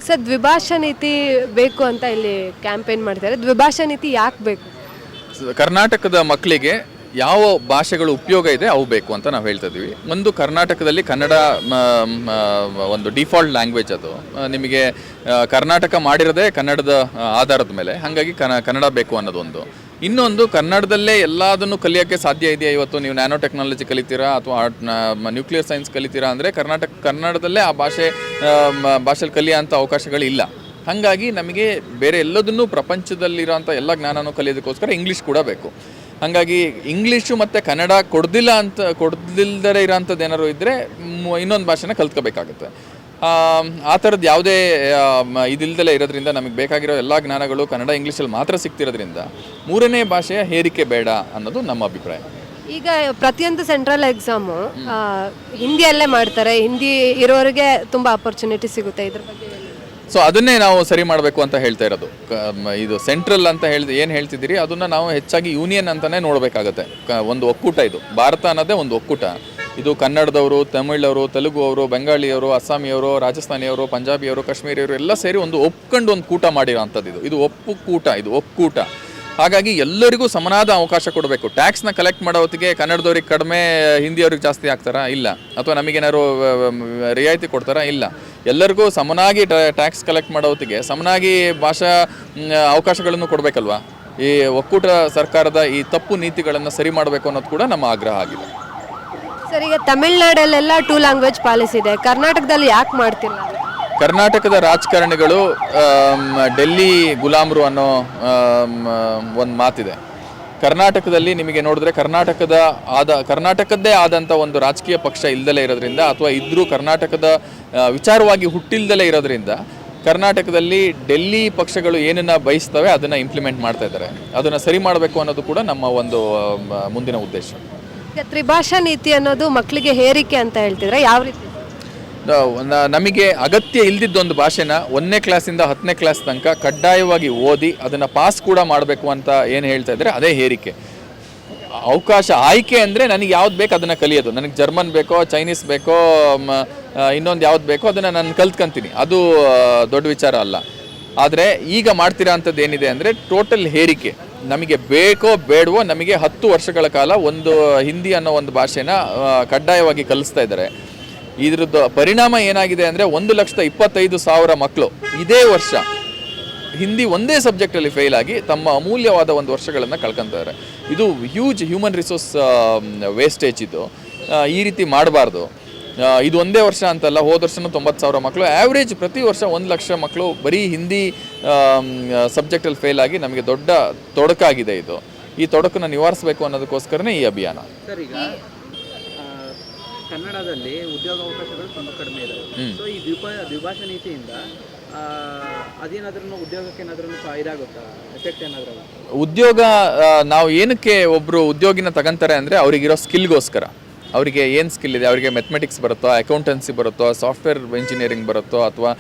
Sir ದ್ವಿಭಾಷಾ ನೀತಿ ಬೇಕು ಅಂತ ಇಲ್ಲಿ ಕ್ಯಾಂಪೇನ್ ಮಾಡ್ತಾರೆ. ದ್ವಿಭಾಷಾ ನೀತಿ ಯಾಕೆ ಬೇಕು? ಕರ್ನಾಟಕದ ಮಕ್ಕಳಿಗೆ ಯಾವ ಭಾಷೆಗಳು ಉಪಯೋಗ ಇದೆ ಅವು ಬೇಕು ಅಂತ ನಾವು ಹೇಳ್ತಾ ಇದ್ದೀವಿ. ಒಂದು ಕರ್ನಾಟಕದಲ್ಲಿ ಕನ್ನಡ ಒಂದು ಡಿಫಾಲ್ಟ್ ಲ್ಯಾಂಗ್ವೇಜ್, ಅದು ನಿಮಗೆ ಕರ್ನಾಟಕ ಮಾಡಿರೋದೇ ಕನ್ನಡದ ಆಧಾರದ ಮೇಲೆ, ಹಾಗಾಗಿ ಕನ್ನಡ ಬೇಕು ಅನ್ನೋದೊಂದು. ಇನ್ನೊಂದು, ಕನ್ನಡದಲ್ಲೇ ಎಲ್ಲದನ್ನು ಕಲಿಯೋಕ್ಕೆ ಸಾಧ್ಯ ಇದೆಯಾ? ಇವತ್ತು ನೀವು ನ್ಯಾನೋ ಟೆಕ್ನಾಲಜಿ ಕಲಿತೀರಾ ಅಥವಾ ನ್ಯೂಕ್ಲಿಯರ್ ಸೈನ್ಸ್ ಕಲಿತೀರಾ ಅಂದರೆ ಕನ್ನಡದಲ್ಲೇ ಆ ಭಾಷೆಯಲ್ಲಿ ಕಲಿಯೋಂಥ ಅವಕಾಶಗಳಿಲ್ಲ. ಹಾಗಾಗಿ ನಮಗೆ ಬೇರೆ ಎಲ್ಲದನ್ನೂ ಪ್ರಪಂಚದಲ್ಲಿರೋಂಥ ಎಲ್ಲ ಜ್ಞಾನನೂ ಕಲಿಯೋದಕ್ಕೋಸ್ಕರ ಇಂಗ್ಲೀಷ್ ಕೂಡ ಬೇಕು. ಹಾಗಾಗಿ ಇಂಗ್ಲೀಷು ಮತ್ತು ಕನ್ನಡ ಕೊಡ್ದಿಲ್ದರೆ ಇರೋಂಥದ್ದು ಏನಾದ್ರು ಇದ್ದರೆ ಇನ್ನೊಂದು ಭಾಷೆನ ಕಲ್ತ್ಕೋಬೇಕಾಗುತ್ತೆ. ಆ ಥರದ್ದು ಯಾವುದೇ ಇದಿಲ್ದಲೇ ಇರೋದ್ರಿಂದ ನಮಗೆ ಬೇಕಾಗಿರೋ ಎಲ್ಲ ಜ್ಞಾನಗಳು ಕನ್ನಡ ಇಂಗ್ಲೀಷಲ್ಲಿ ಮಾತ್ರ ಸಿಗ್ತಿರೋದ್ರಿಂದ ಮೂರನೇ ಭಾಷೆಯ ಹೇರಿಕೆ ಬೇಡ ಅನ್ನೋದು ನಮ್ಮ ಅಭಿಪ್ರಾಯ. ಈಗ ಪ್ರತಿಯೊಂದು ಸೆಂಟ್ರಲ್ ಎಕ್ಸಾಮು ಹಿಂದಿಯಲ್ಲೇ ಮಾಡ್ತಾರೆ. ಹಿಂದಿ ಇರೋರಿಗೆ ತುಂಬ ಅಪರ್ಚುನಿಟಿ ಸಿಗುತ್ತೆ. ಇದ್ರ ಬಗ್ಗೆ ಸೊ ಅದನ್ನೇ ನಾವು ಸರಿ ಮಾಡಬೇಕು ಅಂತ ಹೇಳ್ತಾ ಇರೋದು. ಇದು ಸೆಂಟ್ರಲ್ ಅಂತ ಏನು ಹೇಳ್ತಿದ್ದೀರಿ ಅದನ್ನು ನಾವು ಹೆಚ್ಚಾಗಿ ಯೂನಿಯನ್ ಅಂತಲೇ ನೋಡಬೇಕಾಗತ್ತೆ. ಒಂದು ಒಕ್ಕೂಟ, ಇದು ಭಾರತ ಅನ್ನೋದೇ ಒಂದು ಒಕ್ಕೂಟ. ಇದು ಕನ್ನಡದವರು, ತಮಿಳವರು, ತೆಲುಗು ಅವರು, ಬೆಂಗಾಳಿಯವರು, ಅಸ್ಸಾಮಿಯವರು, ರಾಜಸ್ಥಾನಿಯವರು, ಪಂಜಾಬಿಯವರು, ಕಾಶ್ಮೀರಿಯವರು ಎಲ್ಲ ಸೇರಿ ಒಂದು ಒಪ್ಕೊಂಡು ಒಂದು ಕೂಟ ಮಾಡಿರೋ ಅಂಥದ್ದು. ಇದು ಒಕ್ಕೂಟ, ಇದು ಒಕ್ಕೂಟ. ಹಾಗಾಗಿ ಎಲ್ಲರಿಗೂ ಸಮನಾದ ಅವಕಾಶ ಕೊಡಬೇಕು. ಟ್ಯಾಕ್ಸ್ನ ಕಲೆಕ್ಟ್ ಮಾಡೋ ಹೊತ್ತಿಗೆ ಕನ್ನಡದವ್ರಿಗೆ ಕಡಿಮೆ, ಹಿಂದಿಯವ್ರಿಗೆ ಜಾಸ್ತಿ ಆಗ್ತಾರಾ? ಇಲ್ಲ. ಅಥವಾ ನಮಗೇನಾದ್ರು ರಿಯಾಯಿತಿ ಕೊಡ್ತಾರಾ? ಇಲ್ಲ. ಎಲ್ಲರಿಗೂ ಸಮನಾಗಿ ಟ್ಯಾಕ್ಸ್ ಕಲೆಕ್ಟ್ ಮಾಡೋ ಹೊತ್ತಿಗೆ ಸಮನಾಗಿ ಭಾಷಾ ಅವಕಾಶಗಳನ್ನು ಕೊಡಬೇಕಲ್ವಾ? ಈ ಒಕ್ಕೂಟ ಸರ್ಕಾರದ ಈ ತಪ್ಪು ನೀತಿಗಳನ್ನು ಸರಿ ಮಾಡಬೇಕು ಅನ್ನೋದು ಕೂಡ ನಮ್ಮ ಆಗ್ರಹ ಆಗಿದೆ. ಸರ್, ಈಗ ತಮಿಳ್ನಾಡಲ್ಲೆಲ್ಲ 2 ಲ್ಯಾಂಗ್ವೇಜ್ ಪಾಲಿಸಿ ಇದೆ. ಕರ್ನಾಟಕದಲ್ಲಿ ಯಾಕೆ ಮಾಡ್ತಿಲ್ಲ? ಕರ್ನಾಟಕದ ರಾಜಕಾರಣಿಗಳು ಡೆಲ್ಲಿ ಗುಲಾಮ್ರು ಅನ್ನೋ ಒಂದು ಮಾತಿದೆ. ಕರ್ನಾಟಕದಲ್ಲಿ ನಿಮಗೆ ನೋಡಿದ್ರೆ ಕರ್ನಾಟಕದ್ದೇ ಆದಂಥ ಒಂದು ರಾಜಕೀಯ ಪಕ್ಷ ಇಲ್ದಲೇ ಇರೋದ್ರಿಂದ, ಅಥವಾ ಇದ್ರೂ ಕರ್ನಾಟಕದ ವಿಚಾರವಾಗಿ ಹುಟ್ಟಿಲ್ದಲೇ ಇರೋದ್ರಿಂದ ಕರ್ನಾಟಕದಲ್ಲಿ ಡೆಲ್ಲಿ ಪಕ್ಷಗಳು ಏನನ್ನ ಬಯಸ್ತವೆ ಅದನ್ನು ಇಂಪ್ಲಿಮೆಂಟ್ ಮಾಡ್ತಾ ಇದ್ದಾರೆ. ಅದನ್ನು ಸರಿ ಮಾಡಬೇಕು ಅನ್ನೋದು ಕೂಡ ನಮ್ಮ ಒಂದು ಮುಂದಿನ ಉದ್ದೇಶ. ಈಗ ತ್ರಿಭಾಷಾ ನೀತಿ ಅನ್ನೋದು ಮಕ್ಕಳಿಗೆ ಹೇರಿಕೆ ಅಂತ ಹೇಳ್ತಿದ್ರೆ ಯಾವ ರೀತಿ? ನಮಗೆ ಅಗತ್ಯ ಇಲ್ದಿದ್ದೊಂದು ಭಾಷೆನ 1ನೇ ಕ್ಲಾಸಿಂದ 10ನೇ ಕ್ಲಾಸ್ ತನಕ ಕಡ್ಡಾಯವಾಗಿ ಓದಿ ಅದನ್ನು ಪಾಸ್ ಕೂಡ ಮಾಡಬೇಕು ಅಂತ ಏನು ಹೇಳ್ತಾ ಇದ್ದಾರೆ, ಅದೇ ಹೇರಿಕೆ. ಅವಕಾಶ ಆಯ್ಕೆ ಅಂದರೆ ನನಗೆ ಯಾವ್ದು ಬೇಕು ಅದನ್ನು ಕಲಿಯೋದು. ನನಗೆ ಜರ್ಮನ್ ಬೇಕೋ, ಚೈನೀಸ್ ಬೇಕೋ, ಇನ್ನೊಂದು ಯಾವ್ದು ಬೇಕೋ ಅದನ್ನು ನಾನು ಕಲ್ತ್ಕೊಂತೀನಿ, ಅದು ದೊಡ್ಡ ವಿಚಾರ ಅಲ್ಲ. ಆದರೆ ಈಗ ಮಾಡ್ತಿರೋ ಅಂಥದ್ದು ಏನಿದೆ ಅಂದರೆ ಟೋಟಲ್ ಹೇರಿಕೆ. ನಮಗೆ ಬೇಕೋ ಬೇಡವೋ ನಮಗೆ 10 ವರ್ಷಗಳ ಕಾಲ ಒಂದು ಹಿಂದಿ ಅನ್ನೋ ಒಂದು ಭಾಷೆನ ಕಡ್ಡಾಯವಾಗಿ ಕಲಿಸ್ತಾ ಇದ್ದಾರೆ. ಇದ್ರದ್ದು ಪರಿಣಾಮ ಏನಾಗಿದೆ ಅಂದರೆ 1,25,000 ಮಕ್ಕಳು ಇದೇ ವರ್ಷ ಹಿಂದಿ ಒಂದೇ ಸಬ್ಜೆಕ್ಟಲ್ಲಿ ಫೇಲ್ ಆಗಿ ತಮ್ಮ ಅಮೂಲ್ಯವಾದ ಒಂದು ವರ್ಷಗಳನ್ನು ಕಳ್ಕೊತಾರೆ. ಇದು ಹ್ಯೂಜ್ ಹ್ಯೂಮನ್ ರಿಸೋರ್ಸ್ ವೇಸ್ಟೇಜ್. ಇದು ಈ ರೀತಿ ಮಾಡಬಾರ್ದು. ಇದು ಒಂದೇ ವರ್ಷ ಅಂತಲ್ಲ, ಹೋದ ವರ್ಷನೂ 90,000 ಮಕ್ಕಳು, ಆ್ಯಾವ್ರೇಜ್ ಪ್ರತಿ ವರ್ಷ 1,00,000 ಮಕ್ಕಳು ಬರೀ ಹಿಂದಿ ಸಬ್ಜೆಕ್ಟಲ್ಲಿ ಫೇಲ್ ಆಗಿ ನಮಗೆ ದೊಡ್ಡ ತೊಡಕಾಗಿದೆ. ಇದು ಈ ತೊಡಕನ್ನು ನಿವಾರಿಸಬೇಕು ಅನ್ನೋದಕ್ಕೋಸ್ಕರನೇ ಈ ಅಭಿಯಾನ. ಕನ್ನಡದಲ್ಲಿ ಉದ್ಯೋಗಾವಕಾಶಗಳು ತುಂಬ ಕಡಿಮೆ ಇದಾವೆ. ಸೊ ಈ ದ್ವಿಭಾಷಾ ನೀತಿಯಿಂದ ಅದೇನಾದ್ರೂ ಉದ್ಯೋಗಕ್ಕೆ ಏನಾದ್ರೂ ಇದಾಗುತ್ತಾ, ಎಫೆಕ್ಟ್ ಏನಾದರೂ? ಉದ್ಯೋಗ ನಾವು ಏನಕ್ಕೆ ಒಬ್ಬರು ಉದ್ಯೋಗಿನ ತಗೊಂತಾರೆ ಅಂದರೆ ಅವರಿಗಿರೋ ಸ್ಕಿಲ್ಗೋಸ್ಕರ. ಅವರಿಗೆ ಏನು ಸ್ಕಿಲ್ ಇದೆ, ಅವರಿಗೆ ಮೆಥಮೆಟಿಕ್ಸ್ ಬರುತ್ತೋ, ಅಕೌಂಟೆನ್ಸಿ ಬರುತ್ತೋ, ಸಾಫ್ಟ್ವೇರ್ ಇಂಜಿನಿಯರಿಂಗ್ ಬರುತ್ತೋ, ಅಥವಾ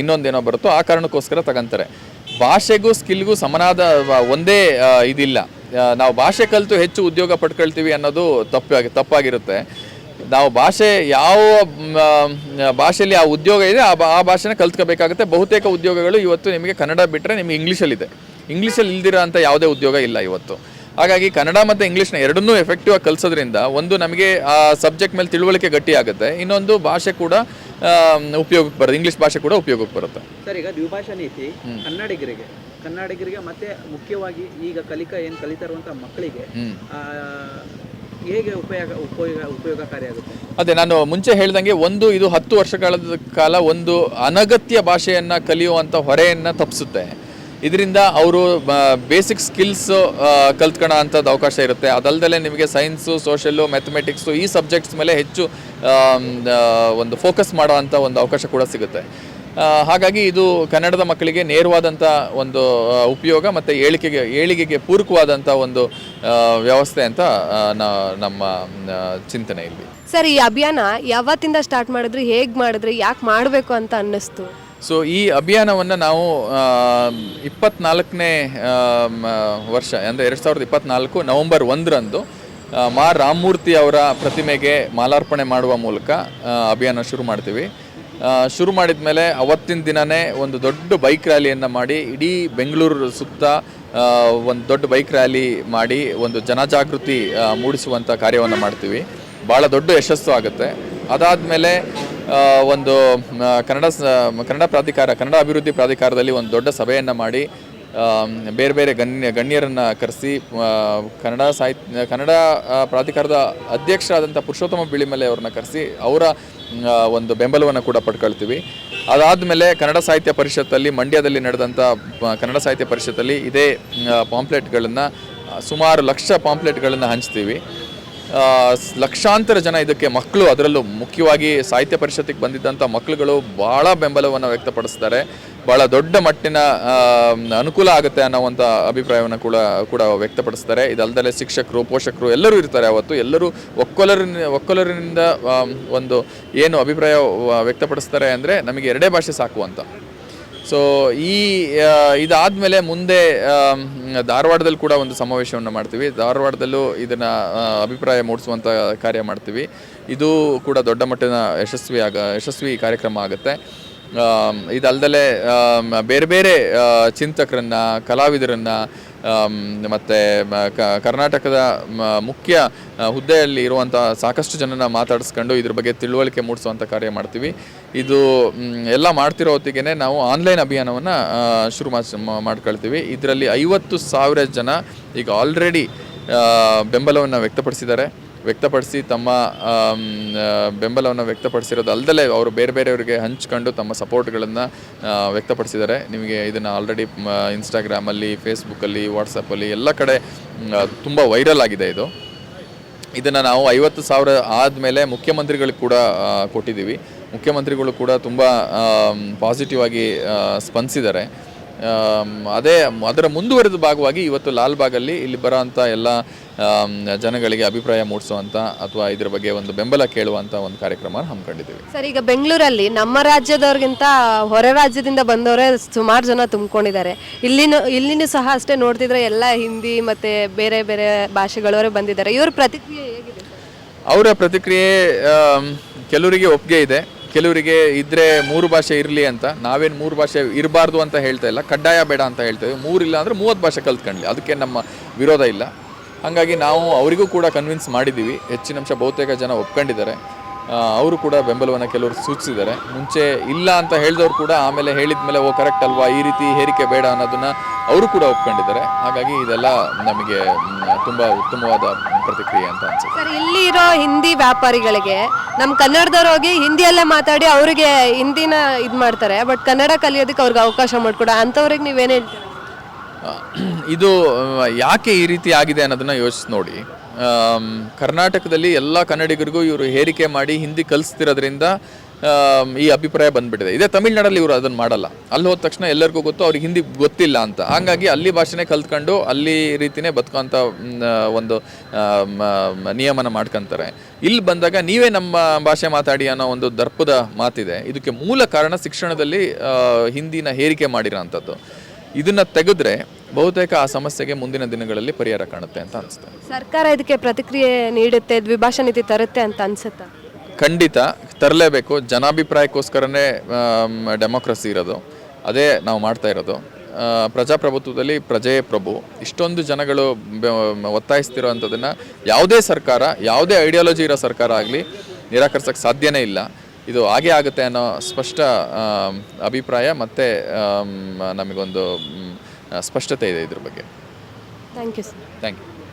ಇನ್ನೊಂದೇನೋ ಬರುತ್ತೋ, ಆ ಕಾರಣಕ್ಕೋಸ್ಕರ ತಗೊಂತಾರೆ. ಭಾಷೆಗೂ ಸ್ಕಿಲ್ಗೂ ಸಮನಾದ ಒಂದೇ ಇದಿಲ್ಲ. ನಾವು ಭಾಷೆ ಕಲಿತು ಹೆಚ್ಚು ಉದ್ಯೋಗ ಪಡ್ಕೊಳ್ತೀವಿ ಅನ್ನೋದು ತಪ್ಪಾಗಿರುತ್ತೆ. ನಾವು ಯಾವ ಭಾಷೆಯಲ್ಲಿ ಆ ಉದ್ಯೋಗ ಇದೆ ಆ ಭಾಷೆನ ಕಲ್ತ್ಕೋಬೇಕಾಗುತ್ತೆ. ಬಹುತೇಕ ಉದ್ಯೋಗಗಳು ಇವತ್ತು ನಿಮಗೆ ಕನ್ನಡ ಬಿಟ್ಟರೆ ನಿಮಗೆ ಇಂಗ್ಲೀಷಲ್ಲಿದೆ. ಇಂಗ್ಲೀಷಲ್ಲಿ ಇಲ್ದಿರೋ ಅಂಥ ಯಾವುದೇ ಉದ್ಯೋಗ ಇಲ್ಲ ಇವತ್ತು. ಹಾಗಾಗಿ ಕನ್ನಡ ಮತ್ತು ಇಂಗ್ಲೀಷ್ನ ಎರಡನ್ನೂ ಎಫೆಕ್ಟಿವ್ ಆಗಿ ಕಲಿಸೋದ್ರಿಂದ ಒಂದು ನಮಗೆ ಆ ಸಬ್ಜೆಕ್ಟ್ ಮೇಲೆ ತಿಳುವಳಿಕೆ ಗಟ್ಟಿ ಆಗುತ್ತೆ, ಇನ್ನೊಂದು ಭಾಷೆ ಕೂಡ ಉಪಯೋಗಕ್ಕೆ ಬರುತ್ತೆ, ಇಂಗ್ಲೀಷ್ ಭಾಷೆ ಕೂಡ ಉಪಯೋಗಕ್ಕೆ ಬರುತ್ತೆ. ಸರ್, ಈಗ ದ್ವಿಭಾಷಾ ನೀತಿ ಕನ್ನಡಿಗರಿಗೆ ಮತ್ತೆ ಮುಖ್ಯವಾಗಿ ಈಗ ಕಲಿತಾ ಇರುವಂಥ ಮಕ್ಕಳಿಗೆ ಹೇಗೆ ಉಪಯೋಗಕಾರಿಯಾಗುತ್ತೆ? ಅದೇ ನಾನು ಮುಂಚೆ ಹೇಳ್ದಂಗೆ, ಒಂದು ಇದು 10 ವರ್ಷಗಳ ಕಾಲ ಒಂದು ಅನಗತ್ಯ ಭಾಷೆಯನ್ನು ಕಲಿಯುವಂಥ ಹೊರೆಯನ್ನು ತಪ್ಪಿಸುತ್ತೆ. ಇದರಿಂದ ಅವರು ಬೇಸಿಕ್ ಸ್ಕಿಲ್ಸ್ ಕಲ್ತ್ಕೊಳ್ಳೋ ಅಂಥದ್ದು ಅವಕಾಶ ಇರುತ್ತೆ. ಅದಲ್ಲದೆ ನಿಮಗೆ ಸೈನ್ಸು, ಸೋಷಲ್ಲು, ಮ್ಯಾಥಮೆಟಿಕ್ಸು ಈ ಸಬ್ಜೆಕ್ಟ್ಸ್ ಮೇಲೆ ಹೆಚ್ಚು ಒಂದು ಫೋಕಸ್ ಮಾಡೋ ಅಂಥ ಒಂದು ಅವಕಾಶ ಕೂಡ ಸಿಗುತ್ತೆ. ಹಾಗಾಗಿ ಇದು ಕನ್ನಡದ ಮಕ್ಕಳಿಗೆ ನೇರವಾದಂಥ ಒಂದು ಉಪಯೋಗ ಮತ್ತು ಏಳಿಗೆಗೆ ಪೂರಕವಾದಂಥ ಒಂದು ವ್ಯವಸ್ಥೆ ಅಂತ ನಮ್ಮ ಚಿಂತನೆ ಇಲ್ಲಿ. ಸರ್, ಈ ಅಭಿಯಾನ ಯಾವತ್ತಿಂದ ಸ್ಟಾರ್ಟ್ ಮಾಡಿದ್ರಿ, ಹೇಗೆ ಮಾಡಿದ್ರಿ, ಯಾಕೆ ಮಾಡಬೇಕು ಅಂತ ಅನ್ನಿಸ್ತು? ಸೊ ಈ ಅಭಿಯಾನವನ್ನು ನಾವು 24ನೇ ವರ್ಷ ಅಂದರೆ 2024 ನವೆಂಬರ್ 1ರಂದು ಮಾ ರಾಮಮೂರ್ತಿ ಅವರ ಪ್ರತಿಮೆಗೆ ಮಾಲಾರ್ಪಣೆ ಮಾಡುವ ಮೂಲಕ ಅಭಿಯಾನ ಶುರು ಮಾಡ್ತೀವಿ. ಶುರು ಮಾಡಿದ ಮೇಲೆ ಅವತ್ತಿನ ದಿನವೇ ಒಂದು ದೊಡ್ಡ ಬೈಕ್ ರ್ಯಾಲಿಯನ್ನು ಮಾಡಿ ಇಡೀ ಬೆಂಗಳೂರು ಸುತ್ತ ಒಂದು ದೊಡ್ಡ ಬೈಕ್ ರ್ಯಾಲಿ ಮಾಡಿ ಒಂದು ಜನಜಾಗೃತಿ ಮೂಡಿಸುವಂಥ ಕಾರ್ಯವನ್ನು ಮಾಡ್ತೀವಿ. ಭಾಳ ದೊಡ್ಡ ಯಶಸ್ಸು ಆಗುತ್ತೆ. ಅದಾದಮೇಲೆ ಒಂದು ಕನ್ನಡ ಪ್ರಾಧಿಕಾರ, ಕನ್ನಡ ಅಭಿವೃದ್ಧಿ ಪ್ರಾಧಿಕಾರದಲ್ಲಿ ಒಂದು ದೊಡ್ಡ ಸಭೆಯನ್ನು ಮಾಡಿ ಬೇರೆ ಬೇರೆ ಗಣ್ಯರನ್ನು ಕರೆಸಿ ಕನ್ನಡ ಪ್ರಾಧಿಕಾರದ ಅಧ್ಯಕ್ಷರಾದಂಥ ಪುರುಷೋತ್ತಮ ಬಿಳಿಮಲೆ ಅವ್ರನ್ನ ಕರೆಸಿ ಅವರ ಒಂದು ಬೆಂಬಲವನ್ನು ಕೂಡ ಪಡ್ಕೊಳ್ತೀವಿ. ಅದಾದಮೇಲೆ ಕನ್ನಡ ಸಾಹಿತ್ಯ ಪರಿಷತ್ತಲ್ಲಿ ಮಂಡ್ಯದಲ್ಲಿ ನಡೆದಂಥ ಕನ್ನಡ ಸಾಹಿತ್ಯ ಪರಿಷತ್ತಲ್ಲಿ ಇದೇ ಪಾಂಪ್ಲೆಟ್ಗಳನ್ನು ಸುಮಾರು 1,00,000 ಪಾಂಪ್ಲೆಟ್ಗಳನ್ನು ಹಂಚ್ತೀವಿ. ಲಕ್ಷಾಂತರ ಜನ ಇದಕ್ಕೆ ಮಕ್ಕಳು, ಅದರಲ್ಲೂ ಮುಖ್ಯವಾಗಿ ಸಾಹಿತ್ಯ ಪರಿಷತ್ತಿಗೆ ಬಂದಿದ್ದಂಥ ಮಕ್ಕಳುಗಳು ಭಾಳ ಬೆಂಬಲವನ್ನು ವ್ಯಕ್ತಪಡಿಸ್ತಾರೆ. ಭಾಳ ದೊಡ್ಡ ಮಟ್ಟಿನ ಅನುಕೂಲ ಆಗುತ್ತೆ ಅನ್ನೋವಂಥ ಅಭಿಪ್ರಾಯವನ್ನು ಕೂಡ ವ್ಯಕ್ತಪಡಿಸ್ತಾರೆ. ಇದಲ್ಲದೆ ಶಿಕ್ಷಕರು, ಪೋಷಕರು ಎಲ್ಲರೂ ಇರ್ತಾರೆ. ಅವತ್ತು ಎಲ್ಲರೂ ಒಕ್ಕೊಲರಿನಿಂದ ಒಂದು ಏನು ಅಭಿಪ್ರಾಯ ವ್ಯಕ್ತಪಡಿಸ್ತಾರೆ ಅಂದರೆ ನಮಗೆ 2 ಭಾಷೆ ಸಾಕು ಅಂತ. ಸೊ ಇದಾದಮೇಲೆ ಮುಂದೆ ಧಾರವಾಡದಲ್ಲಿ ಕೂಡ ಒಂದು ಸಮಾವೇಶವನ್ನು ಮಾಡ್ತೀವಿ. ಧಾರವಾಡದಲ್ಲೂ ಇದನ್ನು ಅಭಿಪ್ರಾಯ ಮೂಡಿಸುವಂಥ ಕಾರ್ಯ ಮಾಡ್ತೀವಿ. ಇದು ಕೂಡ ದೊಡ್ಡ ಮಟ್ಟಿನ ಯಶಸ್ವಿ ಕಾರ್ಯಕ್ರಮ ಆಗುತ್ತೆ. ಇದಲ್ಲದೆ ಬೇರೆ ಬೇರೆ ಚಿಂತಕರನ್ನು, ಕಲಾವಿದರನ್ನು ಮತ್ತು ಕರ್ನಾಟಕದ ಮುಖ್ಯ ಹುದ್ದೆಯಲ್ಲಿ ಇರುವಂಥ ಸಾಕಷ್ಟು ಜನನ ಮಾತಾಡಿಸ್ಕೊಂಡು ಇದ್ರ ಬಗ್ಗೆ ತಿಳುವಳಿಕೆ ಮೂಡಿಸುವಂಥ ಕಾರ್ಯ ಮಾಡ್ತೀವಿ. ಇದು ಎಲ್ಲ ಮಾಡ್ತಿರೋ ಹೊತ್ತಿಗೆ ನಾವು ಆನ್ಲೈನ್ ಅಭಿಯಾನವನ್ನು ಶುರು ಮಾಡ್ಕೊಳ್ತೀವಿ. ಇದರಲ್ಲಿ 50,000 ಜನ ಈಗ ಆಲ್ರೆಡಿ ಬೆಂಬಲವನ್ನು ವ್ಯಕ್ತಪಡಿಸಿ ತಮ್ಮ ಬೆಂಬಲವನ್ನು ವ್ಯಕ್ತಪಡಿಸಿರೋದು ಅಲ್ಲದೆ ಅವರು ಬೇರೆ ಬೇರೆಯವರಿಗೆ ಹಂಚ್ಕೊಂಡು ತಮ್ಮ ಸಪೋರ್ಟ್ಗಳನ್ನು ವ್ಯಕ್ತಪಡಿಸಿದ್ದಾರೆ. ನಿಮಗೆ ಇದನ್ನು ಆಲ್ರೆಡಿ ಇನ್ಸ್ಟಾಗ್ರಾಮಲ್ಲಿ, ಫೇಸ್ಬುಕ್ಕಲ್ಲಿ, ವಾಟ್ಸಪ್ಪಲ್ಲಿ ಎಲ್ಲ ಕಡೆ ತುಂಬ ವೈರಲ್ ಆಗಿದೆ. ಇದನ್ನು ನಾವು 50,000 ಆದಮೇಲೆ ಮುಖ್ಯಮಂತ್ರಿಗಳಿಗೆ ಕೂಡ ಕೊಟ್ಟಿದ್ದೀವಿ. ಮುಖ್ಯಮಂತ್ರಿಗಳು ಕೂಡ ತುಂಬ ಪಾಸಿಟಿವ್ ಆಗಿ ಸ್ಪಂದಿಸಿದ್ದಾರೆ. ಅದರ ಮುಂದುವರೆದ ಭಾಗವಾಗಿ ಇವತ್ತು ಲಾಲ್ಬಾಗಲ್ಲಿ ಇಲ್ಲಿ ಬರೋವಂಥ ಎಲ್ಲ ಜನಗಳಿಗೆ ಅಭಿಪ್ರಾಯ ಮೂಡಿಸುವಂಥ ಅಥವಾ ಇದ್ರ ಬಗ್ಗೆ ಒಂದು ಬೆಂಬಲ ಕೇಳುವಂಥ ಒಂದು ಕಾರ್ಯಕ್ರಮ ಹಮ್ಮಿಕೊಂಡಿದ್ದೀವಿ. ಸರ್, ಈಗ ಬೆಂಗಳೂರಲ್ಲಿ ನಮ್ಮ ರಾಜ್ಯದವ್ರಿಗಿಂತ ಹೊರ ರಾಜ್ಯದಿಂದ ಬಂದವರೇ ಸುಮಾರು ಜನ ತುಂಬಿಕೊಂಡಿದ್ದಾರೆ. ಇಲ್ಲಿನೂ ಸಹ ಅಷ್ಟೇ ನೋಡ್ತಿದ್ರೆ ಎಲ್ಲ ಹಿಂದಿ ಮತ್ತು ಬೇರೆ ಬೇರೆ ಭಾಷೆಗಳವರೇ ಬಂದಿದ್ದಾರೆ. ಇವ್ರ ಪ್ರತಿಕ್ರಿಯೆ ಹೇಗಿದೆ? ಅವರ ಪ್ರತಿಕ್ರಿಯೆ ಕೆಲವರಿಗೆ ಒಪ್ಪಿಗೆ ಇದೆ, ಕೆಲವರಿಗೆ ಇದ್ದರೆ 3 ಭಾಷೆ ಇರಲಿ ಅಂತ. ನಾವೇನು 3 ಭಾಷೆ ಇರಬಾರ್ದು ಅಂತ ಹೇಳ್ತಾ ಇಲ್ಲ, ಕಡ್ಡಾಯ ಬೇಡ ಅಂತ ಹೇಳ್ತೇವೆ. 3 ಇಲ್ಲ ಅಂದರೆ 30 ಭಾಷೆ ಕಲ್ತ್ಕೊಳ್ಳಿ, ಅದಕ್ಕೆ ನಮ್ಮ ವಿರೋಧ ಇಲ್ಲ. ಹಾಗಾಗಿ ನಾವು ಅವರಿಗೂ ಕೂಡ ಕನ್ವಿನ್ಸ್ ಮಾಡಿದ್ದೀವಿ. ಹೆಚ್ಚಿನ ಅಂಶ ಬಹುತೇಕ ಜನ ಒಪ್ಕೊಂಡಿದ್ದಾರೆ. ಅವರು ಕೂಡ ಬೆಂಬಲವನ್ನು ಕೆಲವರು ಸೂಚಿಸಿದ್ದಾರೆ. ಮುಂಚೆ ಇಲ್ಲ ಅಂತ ಹೇಳಿದವರು ಕೂಡ ಆಮೇಲೆ ಹೇಳಿದ ಮೇಲೆ ಕರೆಕ್ಟ್ ಅಲ್ವಾ, ಈ ರೀತಿ ಹೇರಿಕೆ ಬೇಡ ಅನ್ನೋದನ್ನು ಅವರು ಕೂಡ ಒಪ್ಕೊಂಡಿದ್ದಾರೆ. ಹಾಗಾಗಿ ಇದೆಲ್ಲ ನಮಗೆ ತುಂಬ ಉತ್ತಮವಾದ ಪ್ರತಿಕ್ರಿಯೆ ಅಂತ ಅನ್ಸುತ್ತೆ. ಸರ್, ಇಲ್ಲಿ ಇರೋ ಹಿಂದಿ ವ್ಯಾಪಾರಿಗಳಿಗೆ ನಮ್ಮ ಕನ್ನಡದವ್ರು ಹೋಗಿ ಹಿಂದಿಯಲ್ಲೇ ಮಾತಾಡಿ ಅವರಿಗೆ ಹಿಂದಿನ ಇದು ಮಾಡ್ತಾರೆ, ಬಟ್ ಕನ್ನಡ ಕಲಿಯೋದಕ್ಕೆ ಅವ್ರಿಗೆ ಅವಕಾಶ ಮಾಡಿಕೊಡ ಅಂಥವ್ರಿಗೆ ನೀವೇನು ಹೇಳ್ತೀರಾ? ಇದು ಯಾಕೆ ಈ ರೀತಿ ಆಗಿದೆ ಅನ್ನೋದನ್ನು ಯೋಚಿಸಿ ನೋಡಿ. ಕರ್ನಾಟಕದಲ್ಲಿ ಎಲ್ಲ ಕನ್ನಡಿಗರಿಗೂ ಇವರು ಹೇರಿಕೆ ಮಾಡಿ ಹಿಂದಿ ಕಲಿಸ್ತಿರೋದ್ರಿಂದ ಈ ಅಭಿಪ್ರಾಯ ಬಂದ್ಬಿಟ್ಟಿದೆ. ಇದೇ ತಮಿಳ್ನಾಡಲ್ಲಿ ಇವರು ಅದನ್ನು ಮಾಡಲ್ಲ. ಅಲ್ಲಿ ಹೋದ ತಕ್ಷಣ ಎಲ್ಲರಿಗೂ ಗೊತ್ತು ಅವ್ರಿಗೆ ಹಿಂದಿ ಗೊತ್ತಿಲ್ಲ ಅಂತ. ಹಾಗಾಗಿ ಅಲ್ಲಿ ಭಾಷೆನೇ ಕಲ್ತ್ಕೊಂಡು ಅಲ್ಲಿ ರೀತಿಯೇ ಬದುಕೋಂಥ ಒಂದು ನಿಯಮನ ಮಾಡ್ಕೊತಾರೆ. ಇಲ್ಲಿ ಬಂದಾಗ ನೀವೇ ನಮ್ಮ ಭಾಷೆ ಮಾತಾಡಿ ಅನ್ನೋ ಒಂದು ದರ್ಪದ ಮಾತಿದೆ. ಇದಕ್ಕೆ ಮೂಲ ಕಾರಣ ಶಿಕ್ಷಣದಲ್ಲಿ ಹಿಂದಿನ ಹೇರಿಕೆ ಮಾಡಿರೋ ಅಂಥದ್ದು. ಇದನ್ನು ತೆಗೆದ್ರೆ ಬಹುತೇಕ ಆ ಸಮಸ್ಯೆಗೆ ಮುಂದಿನ ದಿನಗಳಲ್ಲಿ ಪರಿಹಾರ ಕಾಣುತ್ತೆ ಅಂತ ಅನಿಸುತ್ತೆ. ಸರ್ಕಾರ ಇದಕ್ಕೆ ಪ್ರತಿಕ್ರಿಯೆ ನೀಡುತ್ತೆ, ದ್ವಿಭಾಷಾ ನೀತಿ ತರುತ್ತೆ ಅಂತ ಅನ್ಸುತ್ತಾ? ಖಂಡಿತ ತರಲೇಬೇಕು. ಜನಾಭಿಪ್ರಾಯಕ್ಕೋಸ್ಕರನೇ ಡೆಮೋಕ್ರಸಿ ಇರೋದು, ಅದೇ ನಾವು ಮಾಡ್ತಾ ಇರೋದು. ಪ್ರಜಾಪ್ರಭುತ್ವದಲ್ಲಿ ಪ್ರಜೆಯೇ ಪ್ರಭು. ಇಷ್ಟೊಂದು ಜನಗಳು ಒತ್ತಾಯಿಸ್ತಿರೋ ಅಂಥದ್ದನ್ನು ಯಾವುದೇ ಸರ್ಕಾರ, ಯಾವುದೇ ಐಡಿಯಾಲಜಿ ಇರೋ ಸರ್ಕಾರ ಆಗಲಿ ನಿರಾಕರಿಸೋಕ್ಕೆ ಸಾಧ್ಯನೇ ಇಲ್ಲ. ಇದು ಹಾಗೇ ಆಗುತ್ತೆ ಅನ್ನೋ ಸ್ಪಷ್ಟ ಅಭಿಪ್ರಾಯ ಮತ್ತು ನಮಗೊಂದು ಸ್ಪಷ್ಟತೆ ಇದೆ ಇದ್ರ ಬಗ್ಗೆ. Thank you sir. Thank you.